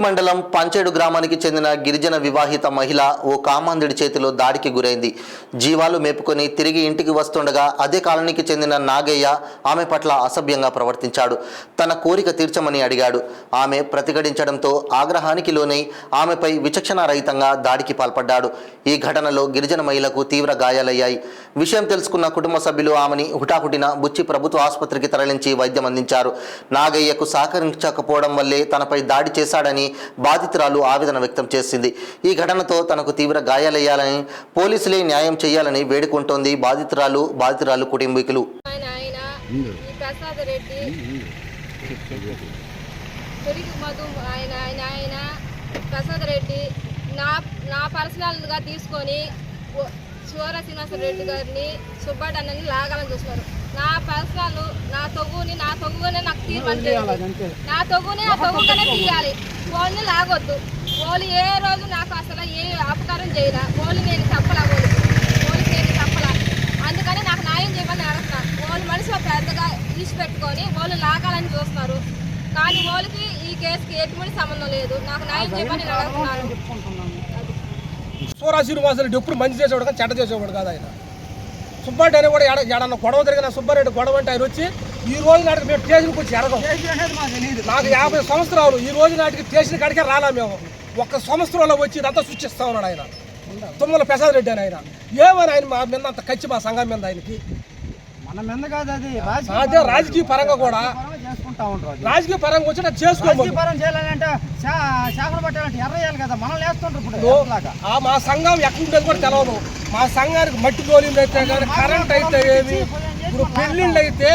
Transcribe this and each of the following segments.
మండలం పంచేడు గ్రామానికి చెందిన గిరిజన వివాహిత మహిళ ఓ కామాంధుడి చేతిలో దాడికి గురైంది. జీవాలు మేపుకొని తిరిగి ఇంటికి వస్తుండగా అదే కాలనీకి చెందిన నాగయ్య ఆమె పట్ల అసభ్యంగా ప్రవర్తించాడు. తన కోరిక తీర్చమని అడిగాడు. ఆమె ప్రతిఘటించడంతో ఆగ్రహానికి లోనై ఆమెపై విచక్షణారహితంగా దాడికి పాల్పడ్డాడు. ఈ ఘటనలో గిరిజన మహిళకు తీవ్ర గాయాలయ్యాయి. విషయం తెలుసుకున్న కుటుంబ సభ్యులు ఆమెని హుటాహుటిన బుచ్చి ప్రభుత్వ ఆసుపత్రికి తరలించి వైద్యం అందించారు. నాగయ్యకు సహకరించకపోవడం వల్లే తనపై దాడి చేశాడని బాధితురాలు ఆవేదన వ్యక్తం చేసింది. ఈ ఘటనతో తనకు తీవ్ర గాయాలయ్యాలని, పోలీసులే న్యాయం చేయాలని వేడుకుంటోంది బాధితురాలు కుటుంబీకులు. ప్రసాద్ రెడ్డి నా పర్సనల్గా తీసుకొని శివర శ్రీనివాసరెడ్డి గారిని సుబ్బాడన్నని లాగాలని చూస్తున్నారు. నా పర్సనల్ నా తొగునే నాకు తీయమని, నా తొగుగానే తీయాలి. ఓన్లీ లాగొద్దు. ఓన్లీ ఏ రోజు నాకు అసలు ఏ అపకారం చేయరా. ఓన్లీ నేను తప్పలా అందుకని నాకు న్యాయం చేయమని అడుగుతున్నా. వాళ్ళు మనిషి పెద్దగా తీసి పెట్టుకొని వాళ్ళు లాగాలని చూస్తున్నారు. కానీ వాళ్ళకి ఈ కేసుకి ఎటువంటి సంబంధం లేదు. నాకు న్యాయం చేయమని నేను అడుగుతున్నాను. శివరా శ్రీనివాసరెడ్డి ఎప్పుడు మంచి చేసేవాడు కానీ చెడ్డ చేసేవాడు కాదు. ఆయన సుబ్బారెడ్డి అని కూడా ఏడన్నా గొడవ జరిగిన సుబ్బారెడ్డి గొడవ అంటే ఆయన వచ్చి ఈ రోజు నాటికి మేము స్టేషన్కి వచ్చి ఎరగం. నాకు 50 సంవత్సరాలు ఈ రోజు నాటికి స్టేషన్ కాడికే రాలా. మేము 1 సంవత్సరంలో వచ్చి ఇదంతా సృష్టిస్తా ఉన్నాడు ఆయన. తుమ్మల ప్రసాద్ రెడ్డి అని ఆయన ఏమని ఆయన మా మీద అంత ఖర్చు మా సంఘం మీద ఆయనకి అదే రాజకీయ పరంగా కూడా రాజకీయ పరంగా వచ్చి చేసుకోవాలి. మా సంఘం ఎక్కడుండేది కూడా తెలవదు. మా సంఘానికి మట్టి గోళీలు అయితే కానీ కరెంట్ అయితే ఏమి, ఇప్పుడు పెళ్ళిళ్ళు అయితే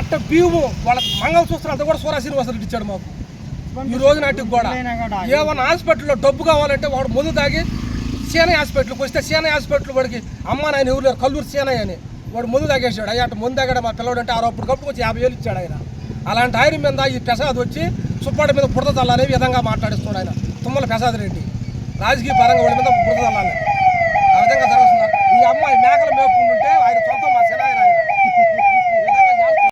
అట్ట బియ్యము వాళ్ళ మంగళసూత్రం అంతా కూడా శివరా శ్రీనివాసరెడ్డి ఇచ్చాడు మాకు. ఈ రోజు నాటికి కూడా ఏమన్నా హాస్పిటల్లో డబ్బు కావాలంటే వాడు ముందు తాగి సీనయ్య హాస్పిటల్కి వస్తే సీనయ్య హాస్పిటల్ వాడికి అమ్మ నాయన ఎవరు లేరు, కల్లూరు సీనయ్య అని వాడు ముందు తాగేసాడు. అయ్యా అటు ముందు తాగాడు మా పిల్లడు అంటే అప్పుడు కప్పుకు వచ్చి 50,000 ఇచ్చాడు ఆయన. అలాంటి ఆయన మీద ఈ ప్రసాద్ వచ్చి సుబ్బాడి మీద బురద చల్లాలనే విధంగా మాట్లాడిస్తున్నాడు ఆయన. తుమ్మల ప్రసాద్ రెడ్డి రాజకీయ పరంగా వాళ్ళ మీద బురద చల్లాలి ఆ విధంగా జరుగుతున్నారు. ఈ అమ్మాయి మేకలు మేపుకుంటుంటే ఆయన సొంత